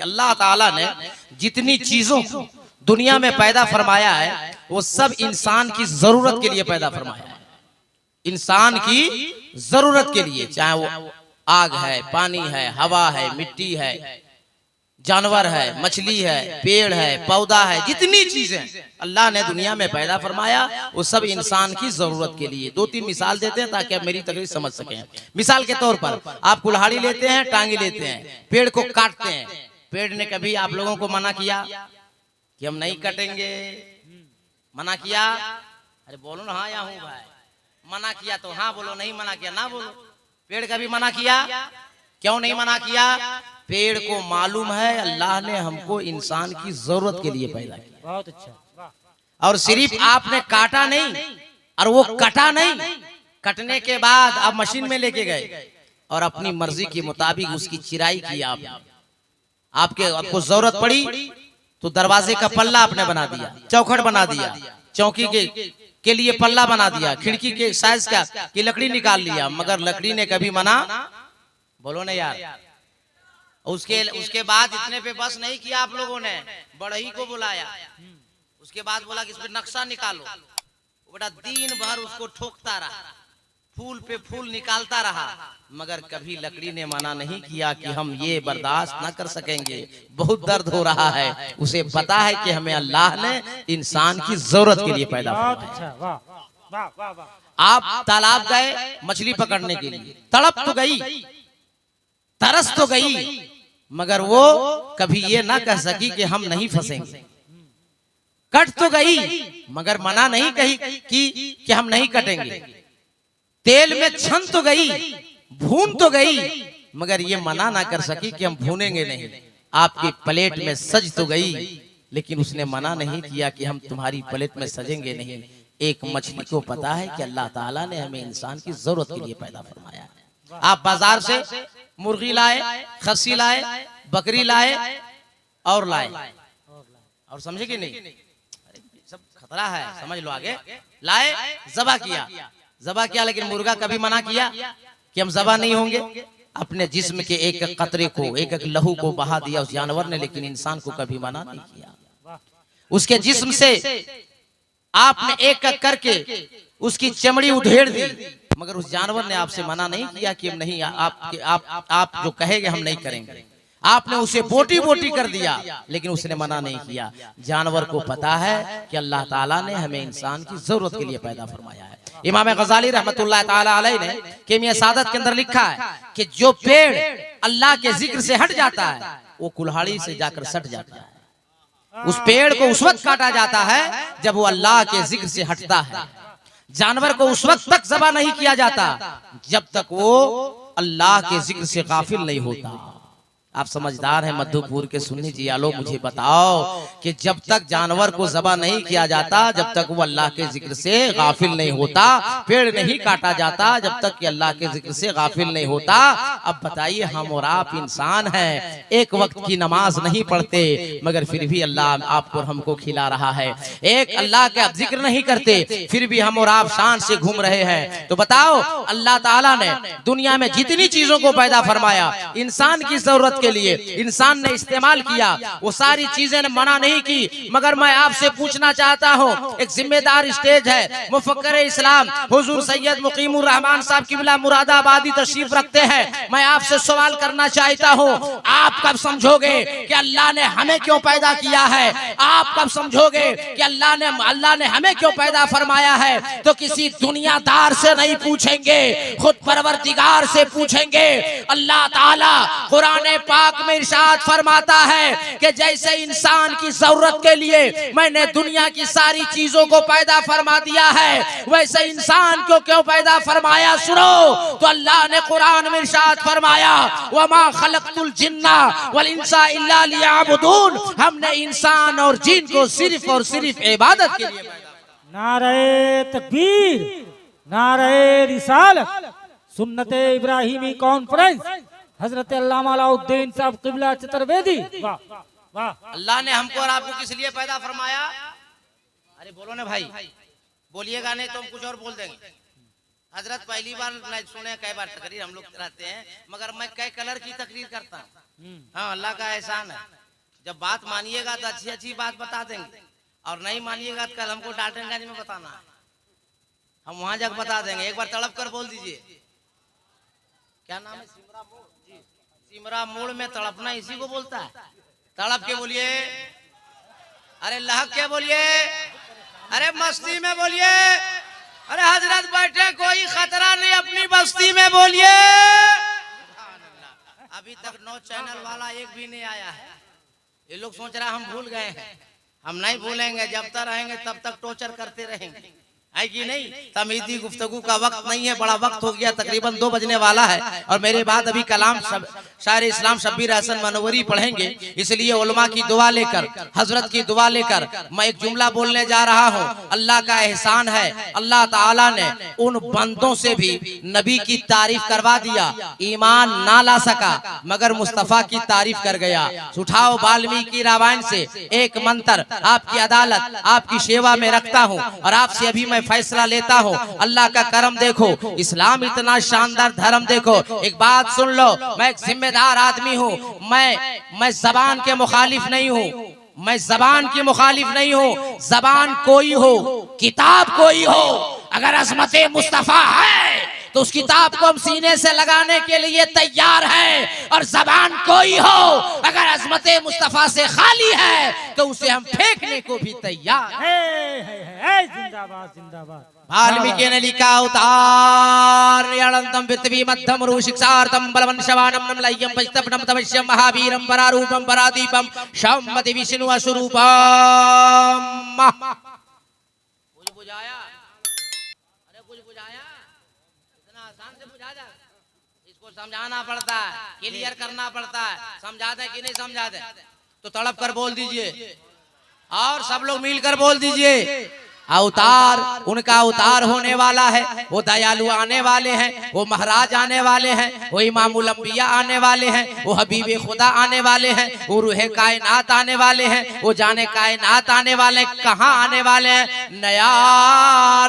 अल्लाह ताला ने जितनी चीजों को दुनिया में पैदा फरमाया है वो सब इंसान की जरूरत के लिए पैदा फरमाया है। इंसान की जरूरत के लिए, चाहे वो आग है, पानी है, हवा है, मिट्टी है, जानवर है, मछली है, पेड़ है, पौधा है, जितनी चीजें अल्लाह ने दुनिया में पैदा फरमाया वो सब इंसान की जरूरत के लिए। दो तीन मिसाल देते हैं ताकि आप मेरी तकरीर समझ सकें। मिसाल के तौर पर आप कुल्हाड़ी लेते हैं, टांगी लेते हैं, पेड़ को काटते हैं। पेड़ ने कभी आप लोगों को मना किया कि हम नहीं कटेंगे? मना किया? अरे बोलो ना हाँ या हूँ भाई। मना किया तो हाँ बोलो, नहीं मना किया ना बोलो। पेड़ कभी मना किया? क्यों नहीं मना किया? पेड़ को मालूम है अल्लाह ने हमको इंसान की जरूरत के लिए पैदा किया। बहुत अच्छा। और सिर्फ आपने काटा नहीं और वो कटा नहीं, कटने के बाद आप मशीन में लेके गए और अपनी मर्जी के मुताबिक उसकी चिराई की। आपको जरूरत पड़ी तो दरवाजे का पल्ला आपने बना दिया, चौखट बना दिया, चौकी के लिए पल्ला बना दिया, खिड़की के साइज का की लकड़ी निकाल लिया, मगर लकड़ी ने कभी मना? बोलो ना यार। उसके बाद इतने पे बस नहीं किया आप लोगों ने, बढ़ई को बुलाया, उसके बाद बोला कि इस पे नक्शा निकालो। बेटा दिन भर उसको ठोकता रहा, फूल पे फूल निकालता रहा, मगर कभी लकड़ी ने मना नहीं किया कि हम ये बर्दाश्त ना कर सकेंगे, बहुत दर्द हो रहा है। उसे पता है कि हमें अल्लाह ने इंसान की जरूरत के लिए पैदा किया। आप तालाब गए मछली पकड़ने के लिए, तड़प तो गई, तरस तो गई, मगर वो कभी ये ना कह सकी कि हम नहीं फंसेंगे। कट तो गई मगर मना नहीं कही कि हम नहीं कटेंगे। तेल में छन तो गई, भून तो गई, मगर ये मना ना कर सकी कि हम भूनेंगे नहीं। आपकी प्लेट में सज तो गई, लेकिन उसने मना नहीं किया कि हम तुम्हारी प्लेट में सजेंगे नहीं। एक मछली को पता है कि अल्लाह ताला ने हमें इंसान की जरूरत के लिए पैदा फरमाया है। आप बाजार से मुर्गी लाए, खस्सी लाए, बकरी लाए और लाए, और समझे कि नहीं? सब खतरा है, समझ लो। आगे लाए, जबा किया, लेकिन मुर्गा कभी मना किया कि हम जबा नहीं होंगे? अपने जिस्म के एक एक कतरे को, एक एक लहू को बहा दिया उस जानवर ने, लेकिन इंसान को कभी मना नहीं किया। उसके जिस्म से आपने एक एक करके उसकी चमड़ी उधेड़ दी, मगर उस जानवर ने आपसे मना नहीं किया कि हम नहीं, आप जो कहेंगे हम नहीं करेंगे। आपने उसे बोटी बोटी कर दिया, लेकिन उसने मना नहीं किया। जानवर को पता है कि अल्लाह ताला ने हमें इंसान की जरूरत के लिए पैदा फरमाया है। इमाम गजाली रहमतुल्लाह ताला अलैह ने कीमिया सादत के अंदर लिखा है कि जो पेड़ अल्लाह के जिक्र से हट जाता है वो कुल्हाड़ी से जाकर सट जाता है। उस पेड़ को उस वक्त काटा जाता है जब वो अल्लाह के जिक्र से हटता है। जानवर को उस वक्त तक ज़बा नहीं किया जाता जब तक वो अल्लाह के जिक्र से गाफिल नहीं होता। आप समझदार हैं मधुपुर के, सुननी जी आलो, मुझे बताओ कि जब तक जानवर को ज़बा नहीं किया जाता, जब तक वो अल्लाह के जिक्र से गाफिल नहीं होता, पेड़ नहीं काटा जाता जब तक कि अल्लाह के जिक्र से गाफिल नहीं होता। अब बताइए, हम और आप इंसान हैं, एक वक्त की नमाज नहीं पढ़ते, मगर फिर भी अल्लाह आपको हमको खिला रहा है। एक अल्लाह का जिक्र नहीं करते, फिर भी हम और आप शान से घूम रहे हैं। तो बताओ, अल्लाह ताला ने दुनिया में जितनी चीजों को पैदा फरमाया इंसान की जरूरत के लिए, इंसान ने इस्तेमाल किया, वो सारी चीजें ने मना नहीं की। मगर मैं आपसे पूछना चाहता हूँ, एक जिम्मेदार स्टेज है, मुफक्किर इस्लाम हुजूर सैयद मुकीमुर रहमान साहब किबला मुरादाबादी तशरीफ रखते हैं। मैं आपसे सवाल करना चाहता हूँ, आप कब समझोगे कि अल्लाह ने हमें क्यों पैदा किया है? आप कब समझोगे कि अल्लाह ने हमें क्यों पैदा फरमाया है? तो किसी दुनियादार से नहीं पूछेंगे, खुद परवरदिगार से पूछेंगे। अल्लाह ताला कुरान पाक में इरशाद फरमाता है कि जैसे इंसान की जरूरत के लिए मैंने दुनिया की सारी चीजों को पैदा फरमा दिया है, वैसे इंसान को क्यों पैदा फरमाया? सुनो तो अल्लाह ने कुरान में इरशाद फरमाया, वमा खलक़तुल जिन्ना वल इंसा इल्ला लियअबुदून, हमने इंसान और जिन को सिर्फ और सिर्फ इबादत के लिए पैदा। नारे तकबीर, नारे रिसालत, सुन्नते इब्राहिमी कॉन्फ्रेंस, हजरत अल्लामा अलाउद्दीन साहब किबला चतुर्वेदी। वाह वाह। अल्लाह ने हमको और आपको किस लिए पैदा फरमाया? अरे बोलो ना भाई, बोलिएगा नहीं तो हम कुछ और बोल देंगे। हजरत पहली बार सुने, कई बार तकरीर हम लोग कराते हैं, मगर मैं कई कलर की तकरीर करता हूँ। हाँ, अल्लाह का एहसान है। जब बात मानिएगा तो अच्छी अच्छी बात बता देंगे, और नहीं मानिएगा तो कल हमको डाल्टनगंज में बताना, हम वहां जाकर बता देंगे। एक बार तड़प कर बोल दीजिए, क्या नाम है? सिमरा मोड़ जी, सिमरा मोड़ में तड़पना इसी को बोलता है। तड़प के बोलिए, अरे लहक के बोलिए, अरे मस्ती में बोलिए, अरे हजरत बैठे कोई खतरा नहीं अपनी बस्ती में बोलिए। अभी तक 9 चैनल वाला एक भी नहीं आया है। ये लोग सोच रहा हम भूल गए हैं, हम नहीं भूलेंगे, जब तक रहेंगे तब तक टॉर्चर करते रहेंगे, है कि नहीं? तमीदी गुफ्तगू का वक्त नहीं है, बड़ा वक्त हो गया, तकरीबन 2 बजने वाला है, और मेरे बाद अभी कलाम शायर इस्लाम शब्बीर हसन मनवरी पढ़ेंगे। इसलिए उलमा की दुआ लेकर, हजरत की दुआ लेकर मैं एक जुमला बोलने जा रहा हूँ। अल्लाह का एहसान है, अल्लाह ताला ने उन बंदों से भी नबी की तारीफ करवा दिया, ईमान ना ला सका मगर मुस्तफा की तारीफ कर गया। उठाओ वाल्मीकि रामायण से एक मंत्र, आपकी अदालत, आपकी सेवा में रखता हूँ और आपसे अभी मैं फैसला लेता हूँ। अल्लाह का करम देखो, इस्लाम इतना शानदार धर्म देखो। एक बात सुन लो, मैं एक जिम्मेदार आदमी हूँ, मैं जबान के मुखालिफ नहीं हूँ, मैं जबान की मुखालिफ नहीं हूँ। जबान कोई हो, किताब कोई हो, अगर अजमत मुस्तफा है तो उस किताब को हम सीने से लगाने के लिए तैयार हैं, और जबान कोई हो अगर अजमत मुस्तफा से खाली है तो उसे हम फेंकने को भी तैयार हैं। जिंदाबाद जिंदाबाद। वाल्मीकि ने लिखा, उतार अनंतम पृथ्वी मध्यम रुशिक्षार्थम बलवंशवानम नमलय्यम पश्तपनम तमश्यम महावीरम परारूपम परादीपम शम्मति विष्णु स्वरूपम। कुछ बुझाया? अरे कुछ बुझाया? इतना आसान से बुझा जा? इसको समझाना पड़ता है, क्लियर करना पड़ता है। समझा दें कि नहीं समझा दें? तो तड़प कर बोल दीजिए, और सब लोग मिलकर बोल दीजिए, अवतार, उनका अवतार होने वाला है, वो दयालु आने वाले हैं, वो महाराज आने वाले हैं, वो इमामुल अंबिया आने वाले हैं, वो हबीबे खुदा आने वाले हैं, वो रूहे कायनात आने वाले हैं, वो जाने कायनात आने वाले। कहाँ आने वाले हैं? नया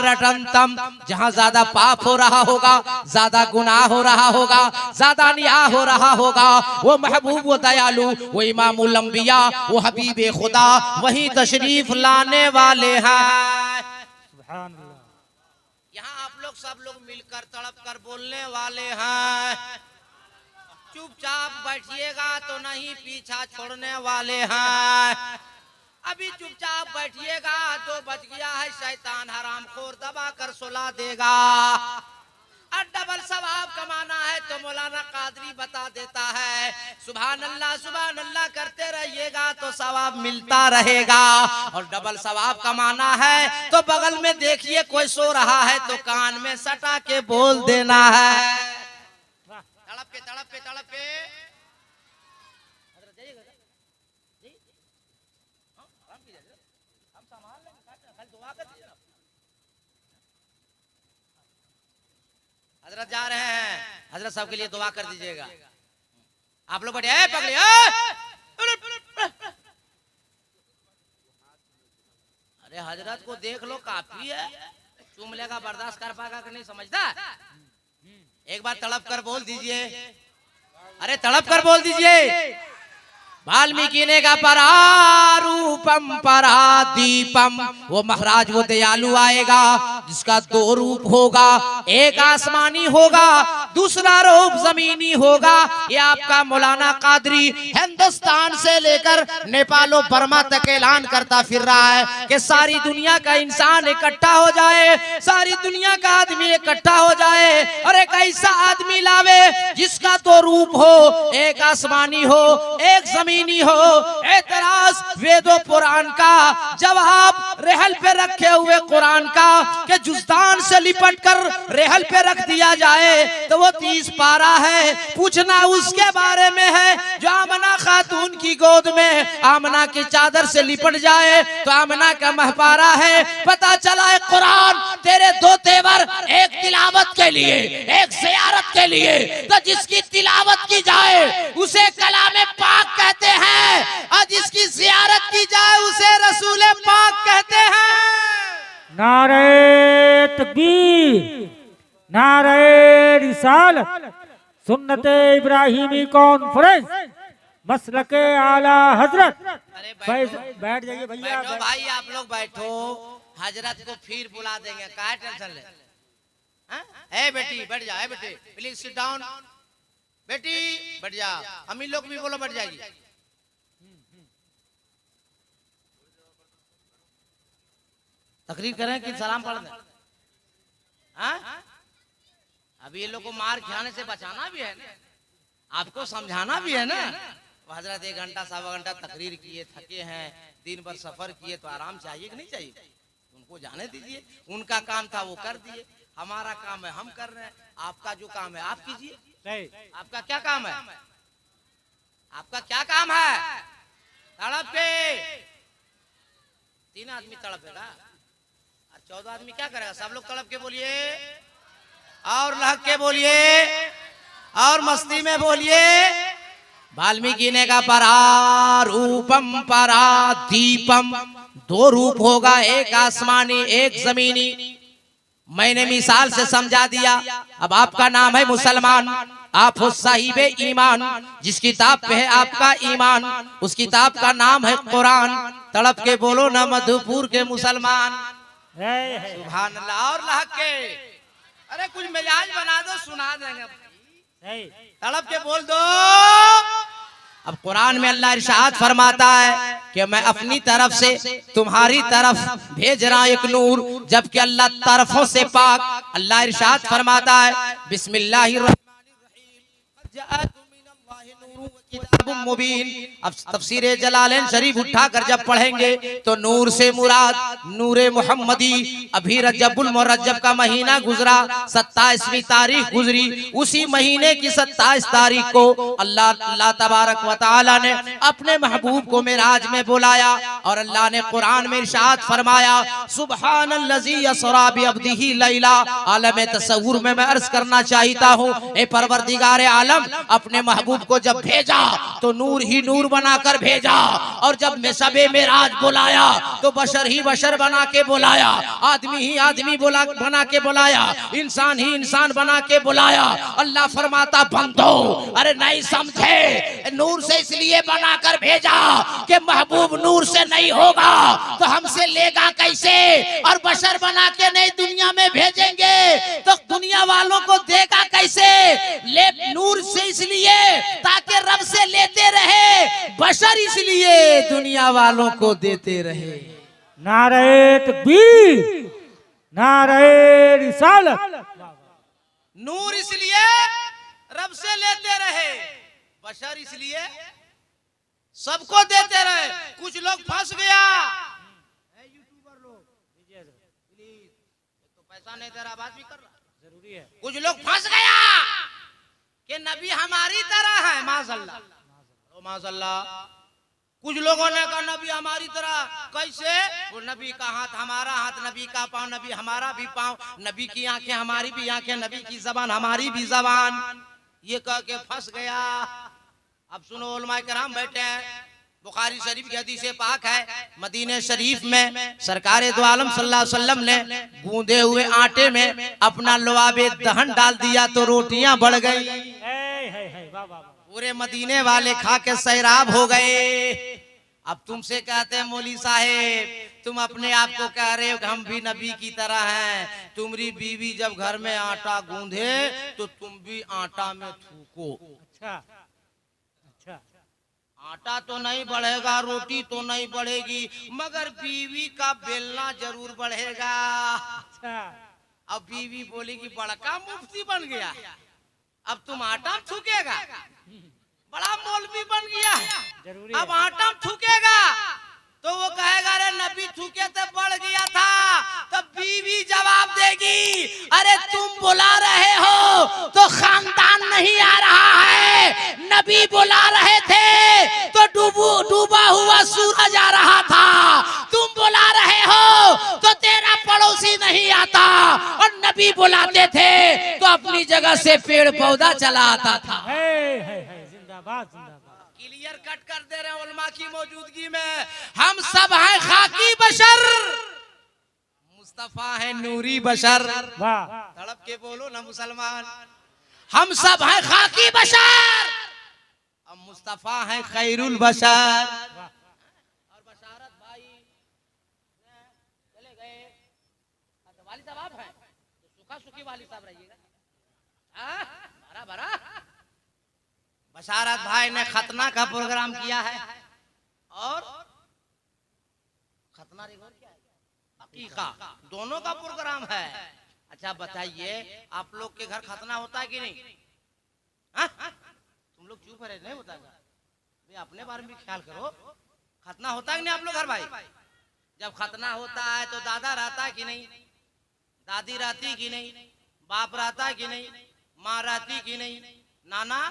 रटनतम, जहाँ ज्यादा पाप हो रहा होगा, ज्यादा गुनाह हो रहा होगा, ज्यादा निया हो रहा होगा, वो महबूब, वो दयालु, वो इमामुल अंबिया, वो हबीबे खुदा वही तशरीफ लाने वाले हैं। यहाँ आप लोग सब लोग मिलकर तड़प कर बोलने वाले हैं। चुपचाप बैठिएगा तो नहीं पीछा छोड़ने वाले हैं। अभी चुपचाप बैठिएगा तो बच गया है शैतान हरामखोर, दबा कर सुला देगा। और डबल सवाब कमाना है तो मौलाना कादरी बता देता है, सुभान अल्लाह करते रहिएगा तो सवाब मिलता रहेगा। और डबल सवाब कमाना है तो बगल में देखिए कोई सो रहा है तो कान में सटा के बोल देना है। तड़प के तड़प के तड़प के हजरत जा रहे हैं, हजरत साहब के लिए दुआ कर दीजिएगा। आप लोग बैठे पकड़े, अरे हजरत को देख लो, काफी है, चूम लेगा, बर्दाश्त कर पाएगा कि नहीं समझता? एक बार तड़प कर बोल दीजिए, अरे तड़प कर बोल दीजिए। वाल्मीकि ने कहा परारूपम परादीपम, वो महाराज, वो दयालु आएगा जिसका 2 रूप होगा, एक आसमानी होगा, दूसरा रूप जमीनी होगा। ये आपका मौलाना कादरी हिंदुस्तान से लेकर नेपाल और बर्मा तक ऐलान करता फिर रहा है कि सारी दुनिया का इंसान इकट्ठा हो जाए, सारी दुनिया का आदमी इकट्ठा हो जाए, और एक ऐसा आदमी लावे जिसका 2 रूप हो, एक आसमानी हो, एक जमीनी हो। एतराज वेदों पुराण का, जवाब रेहल पे रखे हुए कुरान का कि जुज़दान से लिपट कर रेहल पे रख दिया जाए तो वो 30 पारा है। पूछना उसके बारे में है जो आमना खातून की गोद में आमना की चादर से लिपट जाए तो आमना का महपारा है। पता चला है कुरान तेरे 2 तेवर, एक तिलावत के लिए, एक ज़ियारत के लिए, तो जिसकी तिलावत की जाए उसे कलाम पाक कहते हैं, और जिसकी ज़ियारत की जाए उसे रसूल पाक कहते हैं। नारे तकबीर, नारे रिसालत, सुन्नते इब्राहिमी कॉन्फ्रेंस मसलके आला हजरत। अरे बैठो बैठ जाइए भैया। बैठो भाई, आप लोग बैठो। हजरत को फिर बुला देंगे, काहे टेंशन ले। हाँ? ए बेटी बैठ जा, ए बेटी प्लीज सिट डाउन। बेटी बैठ जा, हम लोग भी बोलो बैठ जाएगी। तकरीर करें कि सलाम पढ़ दें? हाँ? अभी ये लोग को मार खाने से बचाना भी है ना, आपको समझाना भी है ना। हजरत 1 घंटा 1.25 घंटा तकरीर किए, थके हैं, दिन भर सफर किए, तो आराम चाहिए कि नहीं चाहिए? उनको जाने दीजिए, उनका काम था वो कर दिए, हमारा काम है हम कर रहे हैं। आपका जो काम है आप कीजिए। आपका क्या काम है? आपका क्या काम है? तड़प के 3 आदमी तड़पेगा और 14 आदमी क्या करेगा? सब लोग तड़प के बोलिए और लहक के बोलिए और मस्ती में बोलिए। वाल्मीकि ने कहा परा रूपम परा दीपम, 2 रूप होगा, एक आसमानी एक जमीनी। मैंने मिसाल से समझा दिया। अब आपका नाम है मुसलमान, आप हो साहिबे ईमान, जिस किताब पे है आपका ईमान उस किताब का नाम है कुरान। तड़प के बोलो ना मधुपुर के मुसलमान, सुभान अल्लाह। और लहक के, अरे कुछ मिजाज बना दो, सुना देंगे। तड़प के बोल दो। अब कुरान में अल्लाह इरशाद फरमाता है कि मैं अपनी तरफ से तुम्हारी तरफ भेज रहा एक नूर, जबकि अल्लाह तरफों से पाक। अल्लाह इरशाद फरमाता है बिस्मिल्लाहिर्रहमानिर्रहीम, किताबुम मुबीन। अब तफसीर जलालैन शरीफ उठाकर जब पढ़ेंगे तो नूर से मुराद नूरे मोहम्मदी। अभी रजबुल मुरज्जब का महीना गुजरा, 27वीं तारीख गुजरी। उसी महीने की 27 तारीख को अल्लाह तबारक व तआला ने अपने महबूब को मेराज में बुलाया और अल्लाह ने कुरान में इरशाद फरमाया सुब्हानल्लज़ी यसरा बिअब्दिही लैला। आलम तसव्वुर में मैं अर्ज करना चाहता हूँ, ए परवरदिगार आलम, अपने महबूब को जब भेजा तो नूर ही नूर बनाकर भेजा, और जब मैं सबे मेराज बुलाया तो बशर ही बशर बना के बुलाया, आदमी ही आदमी बना के बुलाया, इंसान ही इंसान बना के बुलाया। अल्लाह फरमाता बंदो, अरे नहीं समझे, नूर से इसलिए बनाकर भेजा कि महबूब नूर से नहीं होगा तो हमसे लेगा कैसे, और बशर बना के नहीं दुनिया में भेजेंगे तो दुनिया वालों को देगा कैसे। ले नूर से इसलिए ताकि रब से लेते रहे, बशर इसलिए दुनिया वालों को देते रहे। नारे तकबीर, नारे रिसालत। नूर इसलिए रब से लेते रहे, बशर इसलिए सबको देते रहे। कुछ लोग फंस गया, यूट्यूबर लोग प्लीज, तो पैसा नहीं दे रहा, बात भी कर रहा जरूरी है। कुछ लोग फंस गया कि नबी हमारी तरह है, माशाअल्लाह ओ माशाअल्लाह। कुछ लोगों ने कहा नबी हमारी तरह कैसे, वो नबी का हाथ हमारा हाथ, नबी का पाँव नबी हमारा भी पाँव, नबी की आंखें हमारी भी आंखें, नबी की जबान हमारी भी जबान, ये कह के फंस गया। अब सुनो, उलमाए कराम बैठे हैं, बुखारी शरीफ की हदीस पाक है, मदीने शरीफ में सरकारे दो आलम सल्लल्लाहु अलैहि वसल्लम ने गूंदे हुए आटे में अपना लुआबे दहन डाल दिया तो रोटियां बढ़ गई। पूरे मदीने वाले खा के सैराब हो गए। अब तुमसे कहते हैं मौली साहेब, तुम अपने आप को कह रहे हो कि हम भी नबी की तरह हैं। तुम्हारी बीवी जब घर में आटा गूंधे तो तुम भी आटा में थूको। अच्छा, आटा तो नहीं बढ़ेगा, रोटी तो नहीं बढ़ेगी, मगर बीवी का बेलना जरूर बढ़ेगा। अब बीवी बोलेगी बड़का मुफ्ती बन गया, अब तुम आटा में थूकेगा, बड़ा मौलवी बन गया, अब आटा में थूकेगा। तो वो कहेगा अरे नबी थूके तो बढ़ गया था। तब बीवी जवाब देगी अरे तुम बुला रहे हो तो खानदान नहीं आ रहा है, नबी बुला रहे थे तो डूबा हुआ सूरज आ रहा था, तुम बुला रहे हो तो तेरा पड़ोसी नहीं आता, और नबी बुलाते थे तो अपनी जगह से पेड़ पौधा चला आता था। जिंदाबाद जिंदाबाद। क्लियर कट कर दे रहे हैं उलमा की मौजूदगी में, हम सब हैं खाकी बशर, मुस्तफा है नूरी बशर। तड़प के बोलो ना मुसलमान, हम सब हैं खाकी बशर अब मुस्तफा है खैरुल बशर। वाह और बशारत भाई चले गए। तो वाली साहब आप हैं तो सुखा सुखी वाली साहब रहिएगा। भरा भरा बशारत भाई ने खतना का प्रोग्राम किया है और खतना रिवर क्या है हकीका दोनों का प्रोग्राम है। अच्छा बताइए आप लोग के घर खतना होता है कि नहीं? हाँ? तुम लोग चुप रहे नहीं होता भाई अपने बारे में ख्याल करो। खतना होता है कि नहीं आप लोग घर भाई? जब खतना होता है तो दादा रहता है कि नहीं? दादी रहती कि नहीं? बाप रहता है कि नहीं? माँ रहती कि नहीं? नाना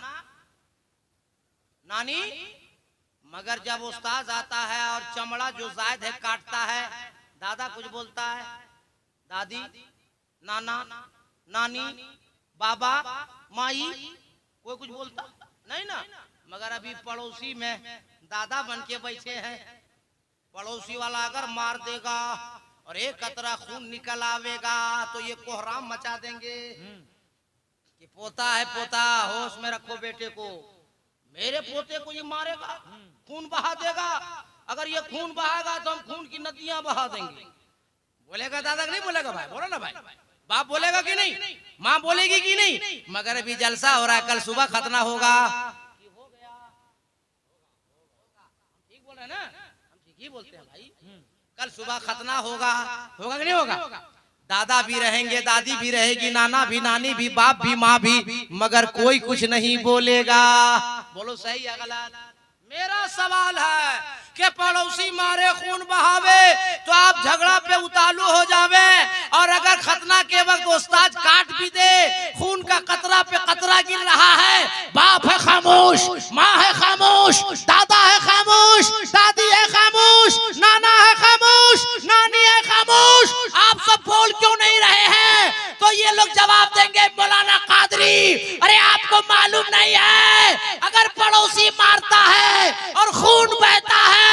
नानी? मगर जब उस्ताद आता है और चमड़ा जो जायद है काटता है दादा कुछ बोलता है? दादी नाना नानी बाबा माई कोई कुछ बोलता नहीं ना। मगर अभी पड़ोसी में दादा बन के बैठे हैं। पड़ोसी वाला अगर मार देगा और एक कतरा खून निकल आवेगा तो ये कोहराम मचा देंगे कि पोता है पोता होश में रखो बेटे को। मेरे पोते को ये मारेगा खून बहा देगा। अगर ये खून बहागा तो हम खून की नदियां बहा देंगे। बोलेगा दादा नहीं बोलेगा भाई? बोलो ना भाई। बाप बोलेगा कि नहीं? माँ बोलेगी कि नहीं? मगर अभी जलसा हो रहा है कल सुबह खतना होगा। हो गया ठीक बोल रहे हैं ना? हम ठीक ही बोलते हैं भाई। कल सुबह खतना होगा होगा कि नहीं होगा? दादा भी रहेंगे दादी भी रहेगी नाना भी नानी भी बाप भी माँ भी मगर कोई कुछ नहीं बोलेगा। बोलो सही है गलत? मेरा सवाल है कि पड़ोसी मारे खून बहावे तो आप झगड़ा पे उतालू हो जावे और अगर खतना के वक्त उस्ताद काट भी दे खून का कतरा पे कतरा गिर रहा है बाप है खामोश माँ है खामोश दादा है खामोश दादी है खामोश नाना है खामोश नानी है खामोश। आप सब बोल क्यों नहीं रहे हैं? तो ये लोग जवाब देंगे मौलाना कादरी अरे आपको मालूम नहीं है अगर पड़ोसी मारता है और खून बहता है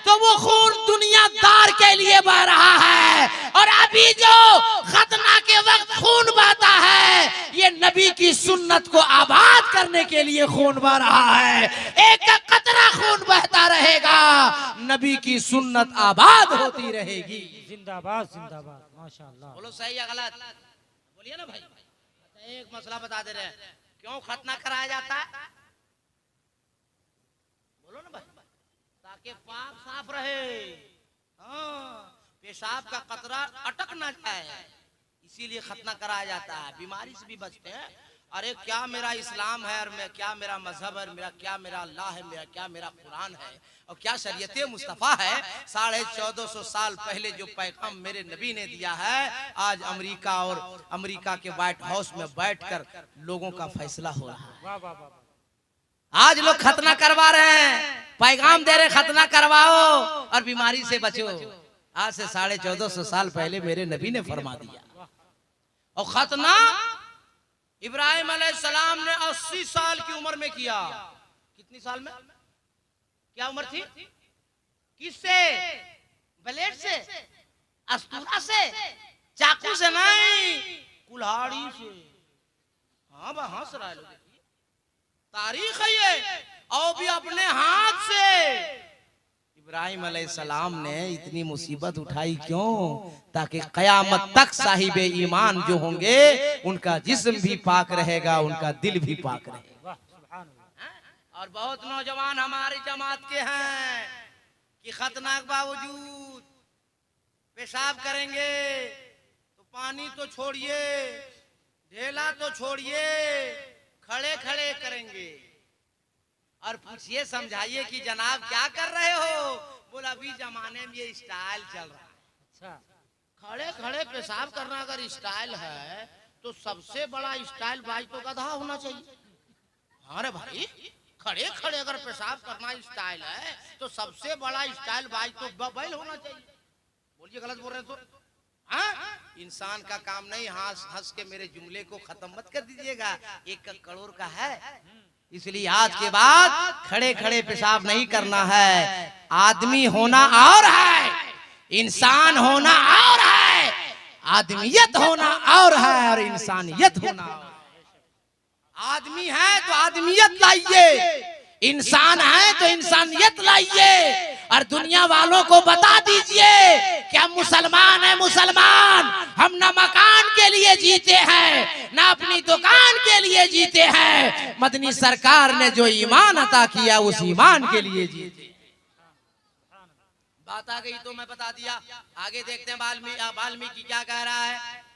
तो वो खून दुनियादार के लिए बह रहा है और अभी जो खतना के वक्त खून बहता है ये नबी की सुन्नत को आबाद करने के लिए खून बह रहा है। एक कतरा खून बहता रहेगा नबी की सुन्नत आबाद होती रहेगी। जिंदाबाद जिंदाबाद माशाअल्लाह। बोलो सही या गलत? बोलिए ना भाई। अच्छा एक मसला बता दे रहे हैं क्यों खतना कराया जाता है? बोलो ना भाई। ताकि पाक साफ रहे। हाँ पेशाब का कतरा अटक ना जाए इसीलिए खतना कराया जाता है। बीमारी से भी बचते हैं। अरे क्या मेरा इस्लाम है और मैं क्या मेरा मजहब है मेरा क्या मेरा अल्लाह है मेरा क्या मेरा कुरान है और क्या शरीयत मुस्तफ़ा है। 1450 साल पहले जो पैगाम मेरे नबी ने दिया है आज अमेरिका और अमेरिका के व्हाइट हाउस में बैठकर लोगों का फैसला हो रहा है। वाह वाह वाह। आज लोग खतना करवा रहे हैं पैगाम दे रहे खतना करवाओ और बीमारी से बचो। आज से 1450 साल पहले मेरे नबी ने फरमा दिया। और खतना इब्राहिम अलैहिस्सलाम ने 80 साल की उम्र में किया। कितनी साल में? क्या उम्र थी? किससे? ब्लेड से? अस्तूरा से? चाकू से नहीं कुल्हाड़ी से। हाँ बा हंस रहा है लोग तारीख है ये और भी अपने हाथ से इब्राहिम अलैहिस्सलाम ने इतनी मुसीबत उठाई क्यों? ताकि कयामत तक साहिबे ईमान जो होंगे उनका जिस्म भी पाक रहेगा उनका दिल भी पाक रहेगा। और बहुत नौजवान हमारी जमात के हैं कि खतना के बावजूद पेशाब करेंगे तो पानी तो छोड़िए ढेला तो छोड़िए खड़े खड़े करेंगे और पूछिए समझाइए कि जनाब क्या कर रहे हो? बोला अभी जमाने में ये स्टाइल चल रहा है। अच्छा खड़े खड़े पेशाब करना अगर स्टाइल है तो सबसे बड़ा स्टाइल भाई तो गधा होना चाहिए। अरे भाई खड़े खड़े अगर पेशाब करना स्टाइल है तो सबसे बड़ा स्टाइल भाई तो बैल होना चाहिए। बोलिए गलत बोल रहे तो? हाँ इंसान का काम नहीं हंस हंस के मेरे जुमले को खत्म मत कर दीजिएगा। 1 करोड़ का है इसलिए आज के बाद खड़े खड़े पेशाब नहीं करना है। आदमी होना और है इंसान होना और है आदमियत होना और है और इंसानियत होना। आदमी है तो आदमियत लाइए इंसान है तो इंसानियत लाइए और दुनिया वालों को बता दीजिए कि हम मुसलमान हैं। मुसलमान हम न मकान के लिए जीते हैं न अपनी दुकान के लिए जीते हैं। मदनी सरकार ने जो ईमान अता किया उस ईमान के लिए जीते। बात आ गई तो मैं बता दिया। आगे देखते हैं वाल्मीकि क्या कह रहा है।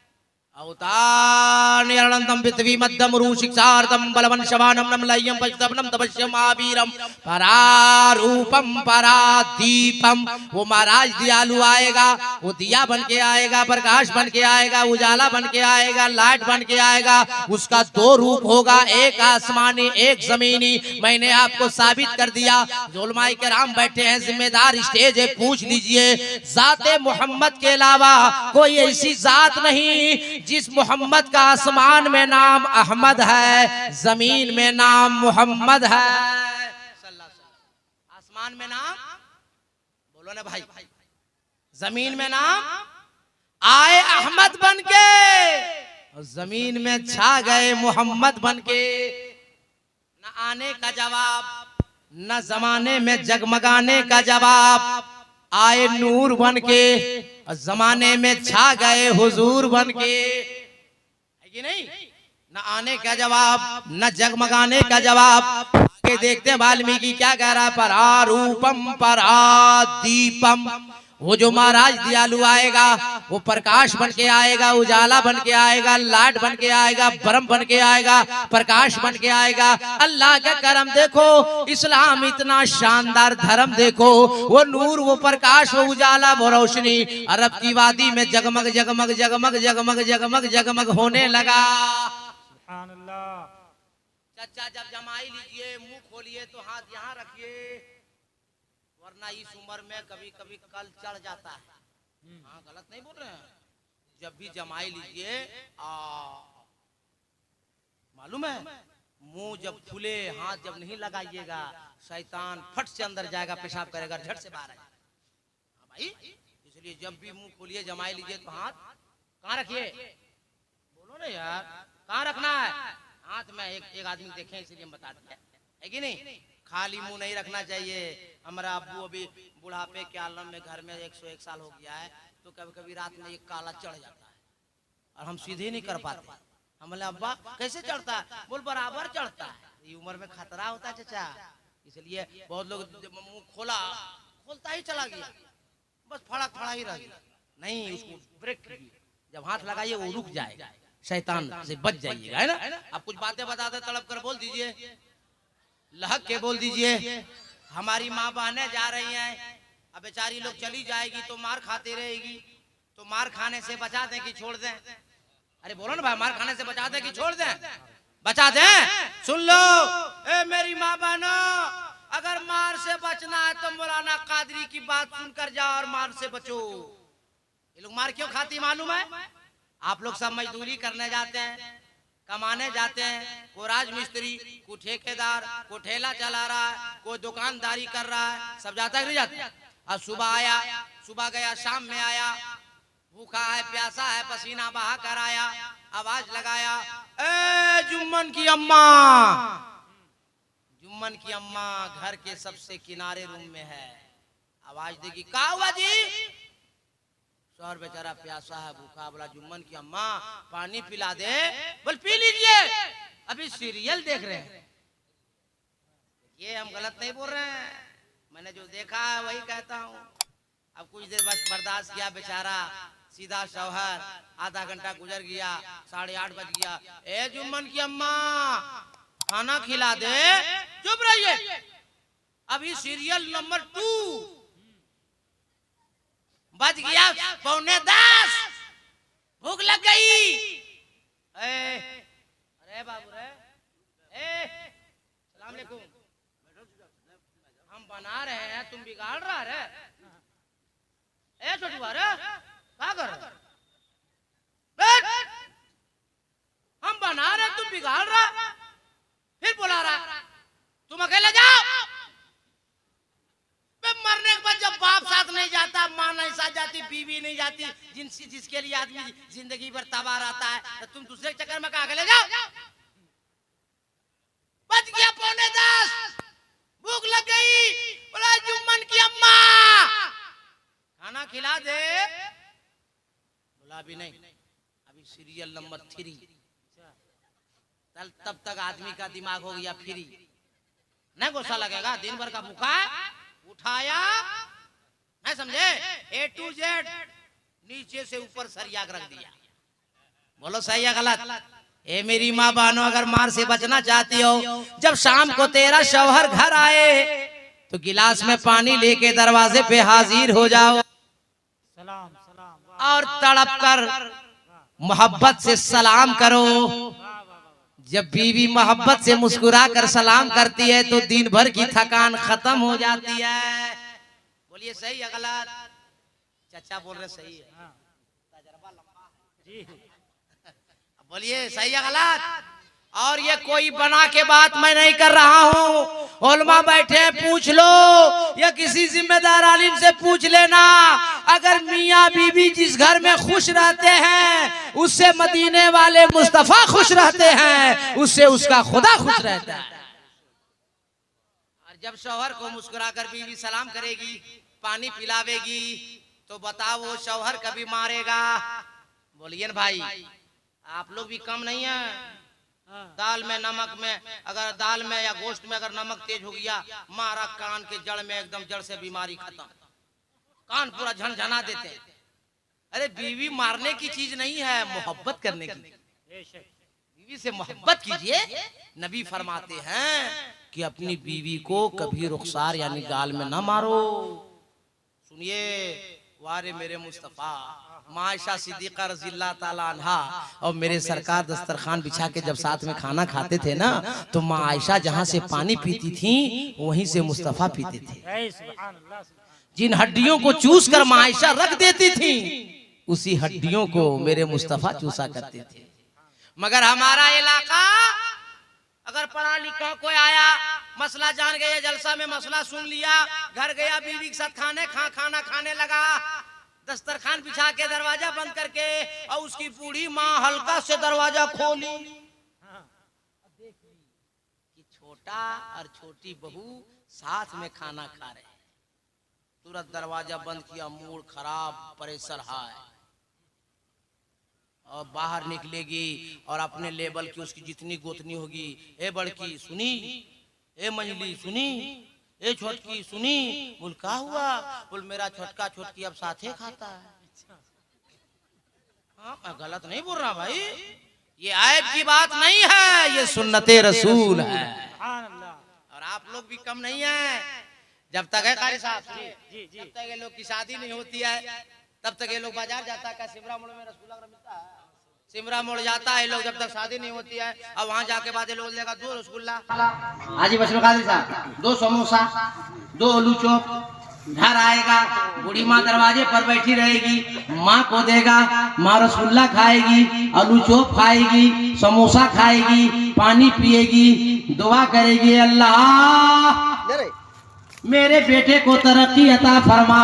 अवतारणं पृथ्वी मध्यम रूशिक्षार्धम बलवन शवानम नमलय्यम पश्यतवनम तपस्यम आवीरम परारूपम परादीपम। वो महाराज दयालु आएगा, वो दिया बन के आएगा, प्रकाश बन के आएगा, उजाला बन के आएगा, लाइट बन के आएगा। उसका दो रूप होगा, एक आसमानी एक जमीनी। मैंने आपको साबित कर दिया। उलमाए किराम बैठे हैं, जिम्मेदार स्टेज है, पूछ लीजिए जाते मोहम्मद के अलावा कोई ऐसी जात नहीं जिस मोहम्मद का आसमान में नाम अहमद है, जमीन में नाम मोहम्मद है। आसमान में नाम बोलो ना भाई, जमीन में नाम आए अहमद बन के और जमीन में छा गए मोहम्मद बन के। न आने का जवाब न जमाने में जगमगाने का जवाब, आए नूर बन के और जमाने में छा गए हुजूर बन के। है कि नहीं? न आने का जवाब न जगमगाने का जवाब। आगे देखते हैं वाल्मीकि क्या कह रहा है। परारूपम परादीपम। वो जो महाराज दयालु आएगा वो प्रकाश बन के आएगा, उजाला बन के आएगा, लाइट बन के आएगा, ब्रह्म बन के आएगा, प्रकाश बन के आएगा। अल्लाह का करम देखो, इस्लाम इतना शानदार धर्म देखो। वो नूर, वो प्रकाश, वो उजाला, वो रोशनी अरब की वादी में जगमग जगमग जगमग जगमग जगमग जगमग होने लगा। चचा जब जमाई लीजिए, मुंह खोलिए तो हाथ यहाँ रखिए, वरना इस उम्र में कभी कभी कल चढ़ जाता है। हाँ, गलत नहीं बोल रहे हैं। जब भी जमाई लीजिए मालूम है, मुंह जब खुले, हाथ जब नहीं लगाइएगा, शैतान फट से अंदर जाएगा, पेशाब करेगा, झट से बाहर आएगा। हाँ भाई, इसलिए जब भी मुंह खोलिए, जमाई लीजिए तो हाथ कहाँ रखिए? बोलो ना यार, कहाँ रखना है हाथ में? एक आदमी देखे इसलिए हम बता दिया, है कि नहीं? खाली मुंह नहीं रखना चाहिए। हमारा अब्बू अभी बुढ़ापे के आलम में घर में 101 साल हो गया है, तो कभी कभी रात में एक काला चढ़ जाता है और हम सीधे नहीं कर पाते। हम बोले अब्बा कैसे चढ़ता है? बोल बराबर चढ़ता है, ये उम्र में खतरा होता है चाचा। इसलिए बहुत लोग मुंह खोलता ही चला गया, बस फड़ा ही रह गया। नहीं, उसको ब्रेक कीजिए, जब हाथ लगाइए वो रुक जाएगा, शैतान से बच जाइएगा, है ना? आप कुछ बातें बताते तड़प कर बोल दीजिए, लहक के बोल दीजिए। हमारी माँ बहनें जा रही हैं, अब बेचारी लोग चली जाएगी तो मार खाती रहेगी, तो मार खाने से बचा दें कि छोड़ दें? अरे बोलो ना भाई, मार खाने से बचा दें कि छोड़ दें? बचा दें। सुन लो ए मेरी माँ बहनों, अगर मार से बचना है तो मौलाना कादरी की बात सुनकर जाओ और मार से बचो। ये लोग मार क्यों खाती मालूम है? आप लोग सब मजदूरी करने जाते हैं, कमाने जाते हैं, कोई राज मिस्त्री, कोई ठेकेदार, कोई ठेला चला रहा है, कोई दुकानदारी कर रहा है, सब जाता है नहीं जाता? अब सुबह आया, सुबह गया, शाम में आया, भूखा है, प्यासा है, पसीना बहा कर आया, आवाज लगाया, ए जुम्मन की अम्मा। जुम्मन की अम्मा घर के सबसे किनारे रूम में है, आवाज देगी, का हुआ जी? शहर बेचारा प्यासा है, भूखा, बोला जुम्मन की अम्मा पानी पिला दे। बोल पी लीजिए, अभी सीरियल देख रहे हैं। ये हम गलत नहीं बोल रहे हैं, मैंने जो देखा है वही कहता हूँ। अब कुछ देर बस बर्दाश्त किया, बेचारा सीधा शौहर, आधा घंटा गुजर गया, 8:30 बज गया, ए जुम्मन की अम्मा खाना खिला दे। चुप रहिए, अभी सीरियल नंबर 2 बज गया, 9:45, भूख लग गई। अरे बाबू रे, सलाम अलैकुम, हम बना रहे हैं, तुम बिगाड़ रहा रे। ए छोटू रे, क्या कर रहे? हम बना रहे, तुम बिगाड़ रहा, फिर बुला रहा, तुम अकेले जाओ। मरने के बाद जब बाप साथ नहीं जाता, माँ नहीं साथ जाती, बीवी नहीं जाती, जिसके लिए आदमी जिंदगी भर तबाह रहता है, तो तुम दूसरे चक्कर में कहा ले जाओ। बज गया 9:45, लग गई, बोला जुम्मन की अम्मा खाना खिला दे। बोला अभी नहीं, अभी सीरियल नंबर 3। तब तक आदमी का दिमाग हो गया फ्री, नहीं गुस्सा लगेगा, दिन भर का भूखा उठाया, नहीं समझे, A to Z नीचे से ऊपर सरिया रख दिया। बोलो सही है गलत? ए मेरी माँ बहनों, अगर मार से बचना चाहती हो, जब शाम को तेरा शौहर घर आए तो गिलास में पानी लेके दरवाजे पे हाजिर हो जाओ सलाम सलाम। और तड़प कर मोहब्बत से सलाम करो। जब बीवी मोहब्बत से मुस्कुरा कर सलाम करती है तो दिन भर की थकान खत्म हो जाती है। बोलिए सही है गलत? चाचा बोल रहे सही है, तजर्बा लंबा है। बोलिए सही है गलत? और ये कोई बना के बात मैं नहीं कर रहा हूँ, उलमा बैठे हैं, पूछ लो या किसी जिम्मेदार आलिम से पूछ लेना। अगर मियाँ बीवी जिस घर में खुश रहते हैं उससे मदीने वाले मुस्तफा खुश रहते हैं, उससे उसका खुदा खुश रहता है। और जब शौहर को मुस्कुराकर बीवी सलाम करेगी, पानी पिलावेगी, तो बताओ वो शौहर कभी मारेगा? बोलिए ना भाई, आप लोग भी कम नहीं है। दाल में नमक में, अगर दाल में या गोश्त में अगर नमक तेज हो गया, मारा कान के जड़ में, एकदम जड़ से बीमारी खत्म, कान पूरा झनझना देते। अरे बीवी मारने की चीज नहीं है, मोहब्बत करने की। बीवी से मोहब्बत कीजिए। नबी फरमाते हैं कि अपनी बीवी को कभी रुखसार यानी गाल में ना मारो। सुनिए, वारे मेरे मुस्तफा, मायशा सिद्दीका रज़ियल्लाहु ताला अन्हा और मेरे सरकार दस्तरखान बिछा के जब साथ में खाना खाते थे ना, तो माँ आयशा जहाँ से पानी पीती थी वहीं से मुस्तफा पीते थे। जिन हड्डियों को चूस कर माँ आयशा रख देती थी, उसी हड्डियों को मेरे मुस्तफा चूसा करते थे। मगर हमारा इलाका, अगर पढ़ा लिखा कोई आया, मसला जान गया, जलसा में मसला सुन लिया, घर गया, बीवी के साथ खाना खाने लगा, दस्तरखान बिछा के दरवाजा बंद करके, और उसकी बूढ़ी माँ हल्का से दरवाजा खोली कि छोटा और छोटी बहू साथ में खाना खा रहे हैं। तुरंत दरवाजा बंद किया, मूड खराब, प्रेशर हाई, और बाहर निकलेगी और अपने लेवल की उसकी जितनी गोतनी होगी, ए बड़की सुनी, ए मंजली सुनी, ए छोटकी सुनी, बोल क्या हुआ? बोल मेरा छोटका छोटकी अब साथे खाता है। हाँ, मैं गलत नहीं बोल रहा भाई, ये ऐब की बात नहीं है, ये सुन्नते रसूल है। और आप लोग भी कम नहीं है। जब तक है कारी साहब, जब तक ये लोग की शादी नहीं होती है, तब तक ये लोग बाजार जाता है। सिमरा मोड़ में रसगुल्ला मिलता है, सिमरा मोड़ जाता है लोग, जब तक शादी नहीं होती है। अब वहाँ जाके बाद लोग लेगा 2 रसगुल्ला, हाजी बशर कादिर साहब 2 समोसा, 2 आलू चॉप। घर आएगा, बूढ़ी माँ दरवाजे पर बैठी रहेगी, माँ को देगा, माँ रसगुल्ला खाएगी, आलू चॉप खाएगी, समोसा खाएगी, पानी पिएगी, दुआ करेगी, अल्लाह मेरे बेटे को तरक्की अता फरमा।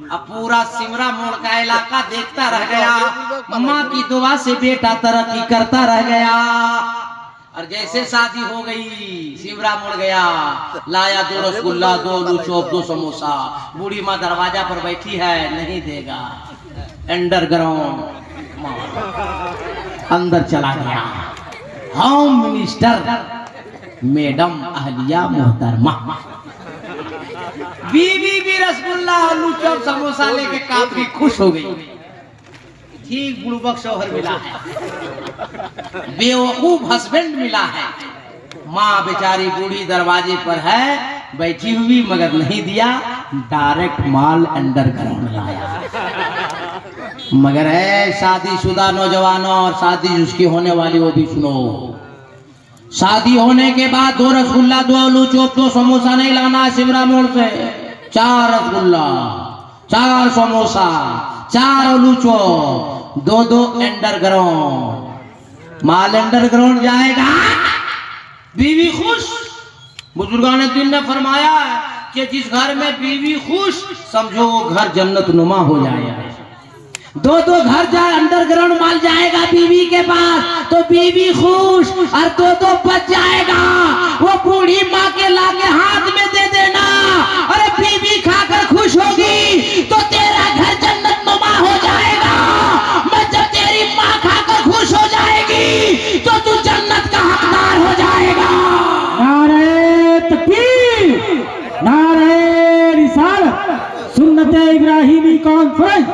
अब पूरा सिमरा मोड़ का इलाका देखता रह गया, माँ की दुआ से बेटा तरक्की करता रह गया। और जैसे शादी हो गई, सिमरा मोड़ गया, लाया 2 रसगुल्ला, 2 आलू चॉप, 2 समोसा। बूढ़ी माँ दरवाजा पर बैठी है, नहीं देगा, अंडरग्राउंड अंदर चला गया। होम मिनिस्टर मैडम अहलिया मोहतरमा, बीवी भी रसगुल्ला, आलू चॉप, समोसा लेके काफी खुश हो गई। ठीक बुड़बक शौहर मिला है, बेवकूफ हस्बैंड मिला है। माँ बेचारी बूढ़ी दरवाजे पर है बैठी हुई, मगर नहीं दिया, डायरेक्ट माल अंडरग्राउंड लाया। मगर है शादीशुदा नौजवानों और शादी उसकी होने वाली, वो भी सुनो, शादी होने के बाद 2 रसगुल्ला, 2 आलू चॉप, 2 समोसा नहीं लाना है सिमरा मोड़ से। 4 रसगुल्ला, 4 समोसा, 4 आलू चॉप, 2 अंडरग्राउंड। माल अंडरग्राउंड जाएगा, बीवी खुश। बुजुर्गान दिन ने फरमाया कि जिस घर में बीवी खुश, समझो वो घर जन्नत नुमा हो जाएगा। दो घर जाए, अंडरग्राउंड माल जाएगा बीवी के पास तो बीवी खुश, और दो बच जाएगा वो बूढ़ी माँ के लाके हाथ में दे देना। अरे बीवी खाकर खुश होगी तो तेरा घर जन्नत नुमा हो जाएगा। मैं जब तेरी माँ खाकर खुश हो जाएगी तो तू जन्नत का हकदार हो जाएगा। नारे तकबीर, नारे रिसालत, सुन्नते इब्राहिमी कॉन्फ्रेंस।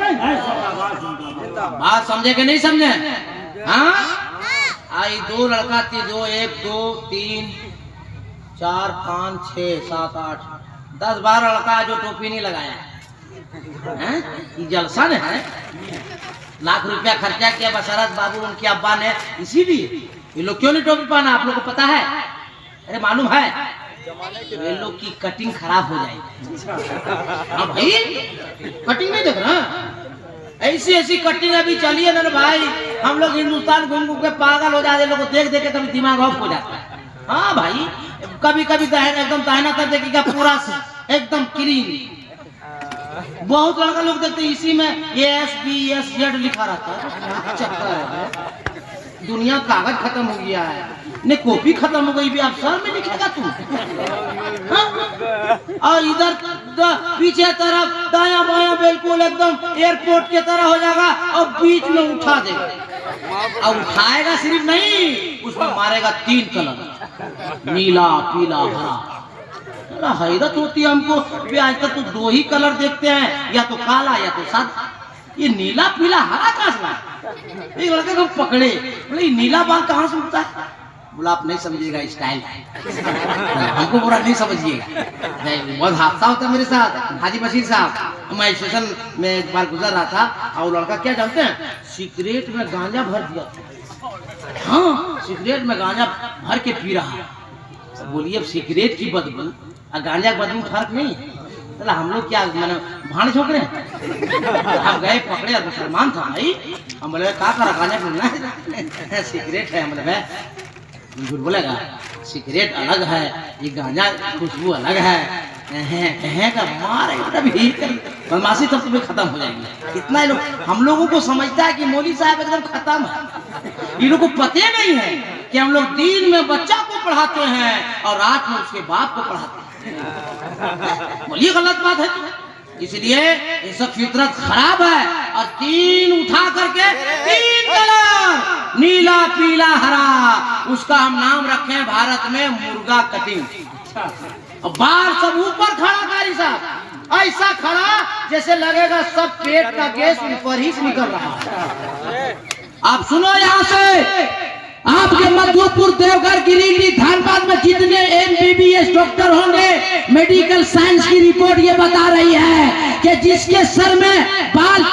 बात समझे कि नहीं समझे? हाँ, आई दो लड़का थी, दो 1 2 3 4 5 6 7 8 10 12 लड़का जो टोपी नहीं लगाया हैं? ये जलसा ने है। लाख रुपया खर्चा किया बशरत बाबू उनके अब्बा ने, इसीलिए ये लोग क्यों नहीं टोपी पहना आप लोग को पता है? अरे मालूम है ये लोग की कटिंग खराब हो जाएगी। हाँ भाई, कटिंग नहीं देख रहा, ऐसी ऐसी कटिंग अभी चली है ना भाई, हम लोग हिंदुस्तान घूम घूम के पागल हो जाते, लोग देख देख के कभी दिमाग ऑफ हो जाता है। हाँ भाई, कभी कभी एकदम दाहिना तरफ देखिएगा पूरा एकदम क्लीन। बहुत लड़का लोग देखते हैं इसी में ASBSZ लिखा रहता है। चक्कर है, दुनिया कागज खत्म हो गया है, ने कॉपी खत्म हो गई भी, आप सर में लिखेगा तू। हाँ? और इधर पीछे तरफ दाया बाया बिल्कुल एकदम एयरपोर्ट की तरह हो जाएगा और बीच में उठा देगा। और उठाएगा सिर्फ नहीं, उसमें मारेगा 3 कलर, नीला पीला हरा। हैरत होती है हमको भी, आज तक तो 2 ही कलर देखते हैं, या तो काला या तो सादा। ये नीला पीला हरा कहाँ से लाए? एक लड़के को पकड़े, बोले नीला बाल कहाँ से उठता है? बोला आप नहीं समझिएगा, स्टाइल है, हमको बुरा नहीं समझिएगा। बहुत हादसा होता है मेरे साथ। हाजी बशीर साहब, मैं स्टेशन में एक बार गुजर रहा था और लड़का क्या जानते हैं, सिगरेट में गांजा भर दिया। हाँ, सिगरेट में गांजा भर के पी रहा। बोलिए अब सिगरेट की बदबू और गांजा की बदबू फर्क नहीं है। चला हम लोग क्या मैंने भाड़ छोक रहे हैं? हम गए पकड़े और मुसलमान था भाई, हम बोले क्या करा, गांजा पीना है? सिगरेट है। हम बोले झूठ बोलेगा, सिगरेट अलग है, ये गांजा खुशबू अलग है। का मारे बदमाशी सब तुम्हें खत्म हो जाएगी। इतना ही लोग हम लोगों को समझता है कि मौलवी साहब एकदम खत्म है। ये लोग को पते नहीं है कि हम लोग दिन में बच्चा को पढ़ाते हैं और रात में उसके बाप को पढ़ाते हैं। बोलिए गलत बात है। इसलिए ये सब फितरत खराब है। और 3 उठा करके 3 कलर, नीला पीला हरा, उसका हम नाम रखे भारत में मुर्गा कटिंग। और बाल सब ऊपर खड़ा कारी साहब, ऐसा खड़ा जैसे लगेगा सब पेट का गैस ऊपर ही से निकल रहा है। आप सुनो, यहाँ से आपके मधुपुर, देवघर, गिरिडीह, धनबाद में जितने MBBS डॉक्टर होंगे, मेडिकल साइंस की रिपोर्ट ये बता रही है कि जिसके सर में बाल